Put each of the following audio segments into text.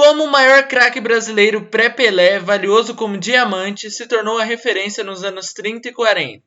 Como o maior craque brasileiro pré-Pelé, valioso como diamante, se tornou a referência nos anos 30 e 40.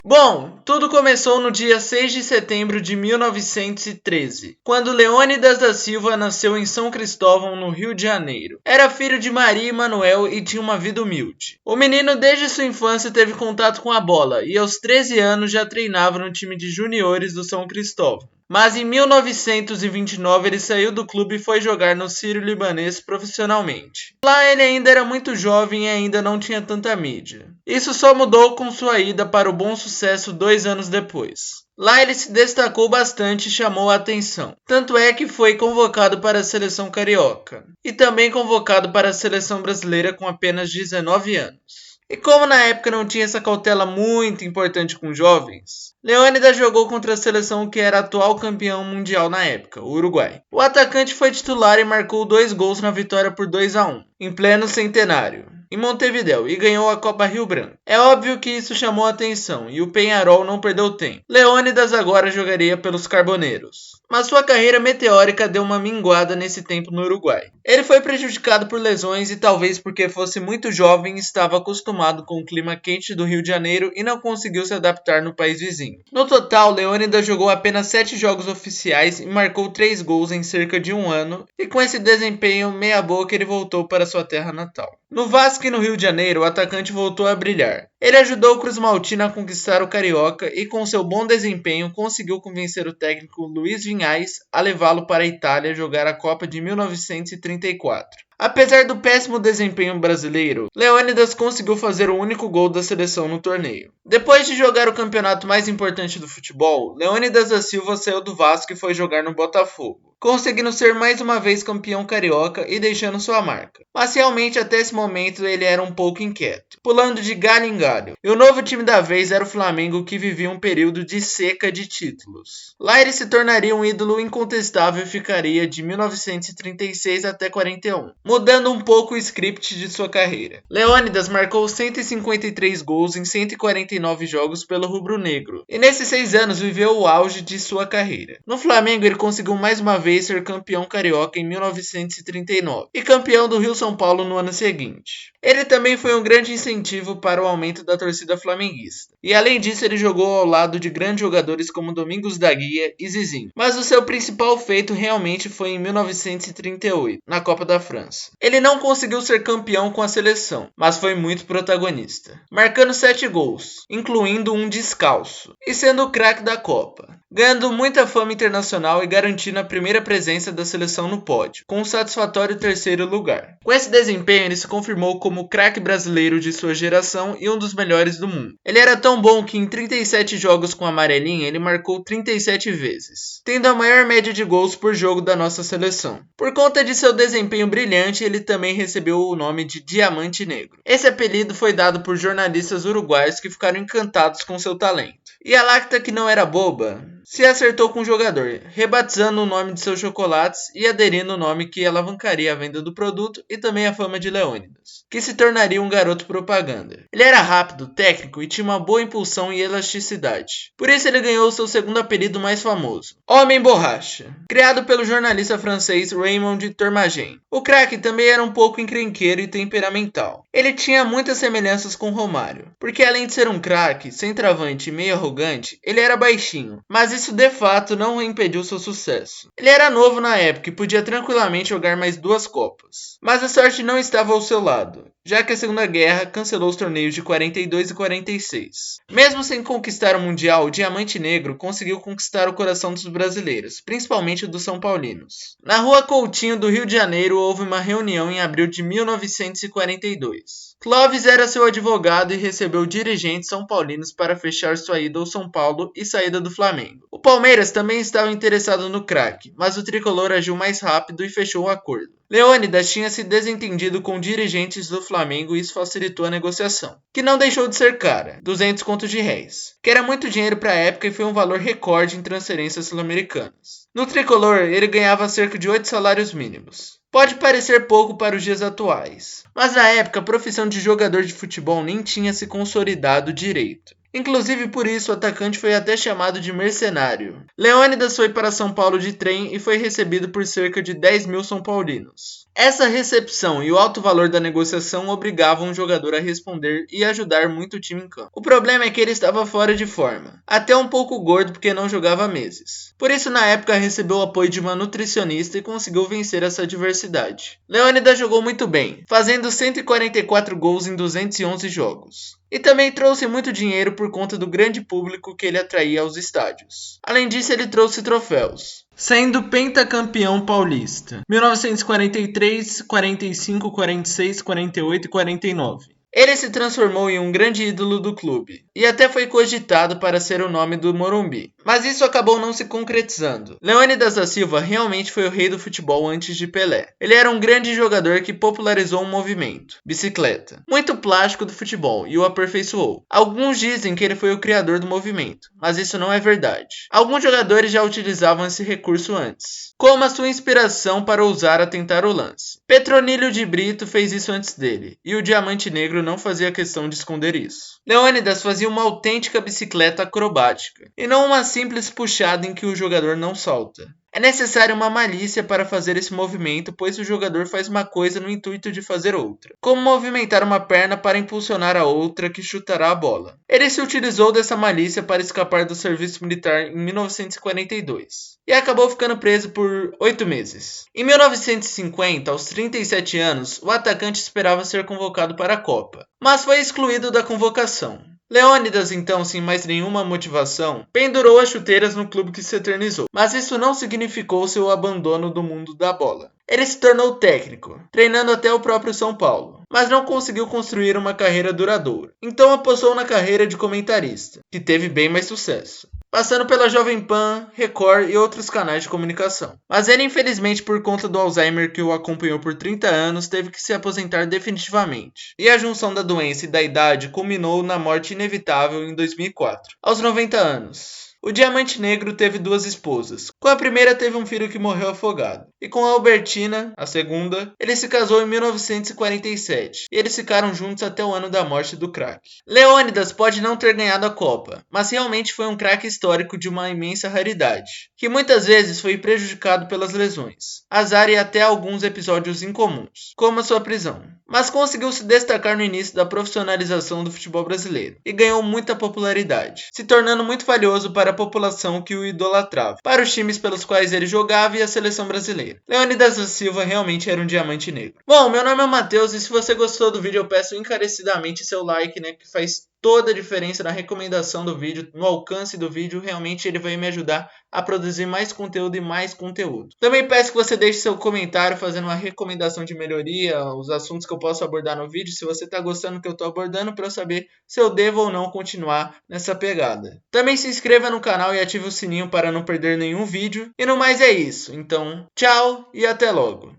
Bom, tudo começou no dia 6 de setembro de 1913, quando Leônidas da Silva nasceu em São Cristóvão, no Rio de Janeiro. Era filho de Maria e Manuel e tinha uma vida humilde. O menino desde sua infância teve contato com a bola e aos 13 anos já treinava no time de juniores do São Cristóvão. Mas em 1929 ele saiu do clube e foi jogar no Sírio-Libanês profissionalmente. Lá ele ainda era muito jovem e ainda não tinha tanta mídia. Isso só mudou com sua ida para o Bom Sucesso 2 anos depois. Lá ele se destacou bastante e chamou a atenção. Tanto é que foi convocado para a seleção carioca e também convocado para a seleção brasileira com apenas 19 anos. E como na época não tinha essa cautela muito importante com jovens, Leônidas jogou contra a seleção que era atual campeão mundial na época, o Uruguai. O atacante foi titular e marcou 2 gols na vitória por 2-1, em pleno centenário, em Montevidéu, e ganhou a Copa Rio Branco. É óbvio que isso chamou a atenção e o Peñarol não perdeu tempo. Leônidas agora jogaria pelos Carboneiros. Mas sua carreira meteórica deu uma minguada nesse tempo no Uruguai. Ele foi prejudicado por lesões e talvez porque fosse muito jovem e estava acostumado com o clima quente do Rio de Janeiro e não conseguiu se adaptar no país vizinho. No total, Leônidas jogou apenas 7 jogos oficiais e marcou 3 gols em cerca de um ano, e com esse desempenho meia boca ele voltou para sua terra natal. No Vasco e no Rio de Janeiro, o atacante voltou a brilhar. Ele ajudou o Cruz Maltino a conquistar o Carioca e com seu bom desempenho conseguiu convencer o técnico Luiz Vinhais a levá-lo para a Itália jogar a Copa de 1934. Apesar do péssimo desempenho brasileiro, Leônidas conseguiu fazer o único gol da seleção no torneio. Depois de jogar o campeonato mais importante do futebol, Leônidas da Silva saiu do Vasco e foi jogar no Botafogo, conseguindo ser mais uma vez campeão carioca e deixando sua marca. Mas realmente até esse momento ele era um pouco inquieto, pulando de galho em galho. E o novo time da vez era o Flamengo, que vivia um período de seca de títulos. Lá ele se tornaria um ídolo incontestável e ficaria de 1936 até 41, mudando um pouco o script de sua carreira. Leônidas marcou 153 gols em 149 jogos pelo rubro-negro, e nesses 6 anos viveu o auge de sua carreira. No Flamengo ele conseguiu mais uma vez ser campeão carioca em 1939 e campeão do Rio-São Paulo no ano seguinte. Ele também foi um grande incentivo para o aumento da torcida flamenguista, e além disso ele jogou ao lado de grandes jogadores como Domingos da Guia e Zizinho. Mas o seu principal feito realmente foi em 1938, na Copa da França. Ele não conseguiu ser campeão com a seleção, mas foi muito protagonista, marcando 7 gols, incluindo um descalço, e sendo o craque da Copa, ganhando muita fama internacional e garantindo a primeira presença da seleção no pódio, com um satisfatório 3º lugar. Com esse desempenho, ele se confirmou como o craque brasileiro de sua geração e um dos melhores do mundo. Ele era tão bom que em 37 jogos com a amarelinha, ele marcou 37 vezes, tendo a maior média de gols por jogo da nossa seleção. Por conta de seu desempenho brilhante, ele também recebeu o nome de Diamante Negro. Esse apelido foi dado por jornalistas uruguaios que ficaram encantados com seu talento. E a Lacta, que não era boba, se acertou com o jogador, rebatizando o nome de seus chocolates e aderindo o nome que alavancaria a venda do produto e também a fama de Leônidas, que se tornaria um garoto propaganda. Ele era rápido, técnico e tinha uma boa impulsão e elasticidade. Por isso ele ganhou seu segundo apelido mais famoso, Homem Borracha, criado pelo jornalista francês Raymond Tourmagin. O craque também era um pouco encrenqueiro e temperamental. Ele tinha muitas semelhanças com Romário, porque além de ser um craque, centroavante e meio arrogante, ele era baixinho, mas isso de fato não impediu seu sucesso. Ele era novo na época e podia tranquilamente jogar mais 2 Copas. Mas a sorte não estava ao seu lado, já que a Segunda Guerra cancelou os torneios de 42 e 46. Mesmo sem conquistar o Mundial, o Diamante Negro conseguiu conquistar o coração dos brasileiros, principalmente dos São Paulinos. Na Rua Coutinho do Rio de Janeiro houve uma reunião em abril de 1942. Clóvis era seu advogado e recebeu dirigentes são paulinos para fechar sua ida ao São Paulo e saída do Flamengo. O Palmeiras também estava interessado no craque, mas o tricolor agiu mais rápido e fechou o acordo. Leônidas tinha se desentendido com dirigentes do Flamengo e isso facilitou a negociação, que não deixou de ser cara, 200 contos de réis, que era muito dinheiro para a época e foi um valor recorde em transferências sul-americanas. No tricolor, ele ganhava cerca de 8 salários mínimos. Pode parecer pouco para os dias atuais, mas na época a profissão de jogador de futebol nem tinha se consolidado direito. Inclusive por isso o atacante foi até chamado de mercenário. Leônidas foi para São Paulo de trem e foi recebido por cerca de 10 mil São Paulinos. Essa recepção e o alto valor da negociação obrigavam o jogador a responder e ajudar muito o time em campo. O problema é que ele estava fora de forma, até um pouco gordo porque não jogava há meses. Por isso na época recebeu o apoio de uma nutricionista e conseguiu vencer essa adversidade. Leônidas jogou muito bem, fazendo 144 gols em 211 jogos. E também trouxe muito dinheiro por conta do grande público que ele atraía aos estádios. Além disso, ele trouxe troféus, sendo pentacampeão paulista 1943, 45, 46, 48 e 49. Ele se transformou em um grande ídolo do clube, e até foi cogitado para ser o nome do Morumbi. Mas isso acabou não se concretizando. Leônidas da Silva realmente foi o rei do futebol antes de Pelé. Ele era um grande jogador que popularizou um movimento, bicicleta, muito plástico do futebol e o aperfeiçoou. Alguns dizem que ele foi o criador do movimento, mas isso não é verdade. Alguns jogadores já utilizavam esse recurso antes, como a sua inspiração para ousar a tentar o lance. Petronilho de Brito fez isso antes dele, e o Diamante Negro não fazia questão de esconder isso. Leônidas fazia uma autêntica bicicleta acrobática, e não uma simples puxada em que o jogador não solta. É necessária uma malícia para fazer esse movimento, pois o jogador faz uma coisa no intuito de fazer outra, como movimentar uma perna para impulsionar a outra que chutará a bola. Ele se utilizou dessa malícia para escapar do serviço militar em 1942 e acabou ficando preso por 8 meses. Em 1950, aos 37 anos, o atacante esperava ser convocado para a Copa, mas foi excluído da convocação. Leônidas, então, sem mais nenhuma motivação, pendurou as chuteiras no clube que se eternizou. Mas isso não significou seu abandono do mundo da bola. Ele se tornou técnico, treinando até o próprio São Paulo, mas não conseguiu construir uma carreira duradoura. Então apostou na carreira de comentarista, que teve bem mais sucesso, passando pela Jovem Pan, Record e outros canais de comunicação. Mas ele, infelizmente, por conta do Alzheimer que o acompanhou por 30 anos, teve que se aposentar definitivamente. E a junção da doença e da idade culminou na morte inevitável em 2004, aos 90 anos. O Diamante Negro teve 2 esposas. Com a primeira teve um filho que morreu afogado. E com a Albertina, a segunda, ele se casou em 1947. E eles ficaram juntos até o ano da morte do craque. Leônidas pode não ter ganhado a Copa, mas realmente foi um craque histórico de uma imensa raridade, que muitas vezes foi prejudicado pelas lesões, azar e até alguns episódios incomuns, como a sua prisão. Mas conseguiu se destacar no início da profissionalização do futebol brasileiro e ganhou muita popularidade, se tornando muito valioso para a população que o idolatrava, para os times pelos quais ele jogava e a seleção brasileira. Leônidas da Silva realmente era um diamante negro. Bom, meu nome é Matheus e se você gostou do vídeo eu peço encarecidamente seu like, que faz toda a diferença na recomendação do vídeo, no alcance do vídeo. Realmente ele vai me ajudar a produzir mais conteúdo e mais conteúdo. Também peço que você deixe seu comentário fazendo uma recomendação de melhoria, os assuntos que eu posso abordar no vídeo, se você está gostando do que eu estou abordando, para eu saber se eu devo ou não continuar nessa pegada. Também se inscreva no canal e ative o sininho para não perder nenhum vídeo. E no mais é isso. Então, tchau e até logo!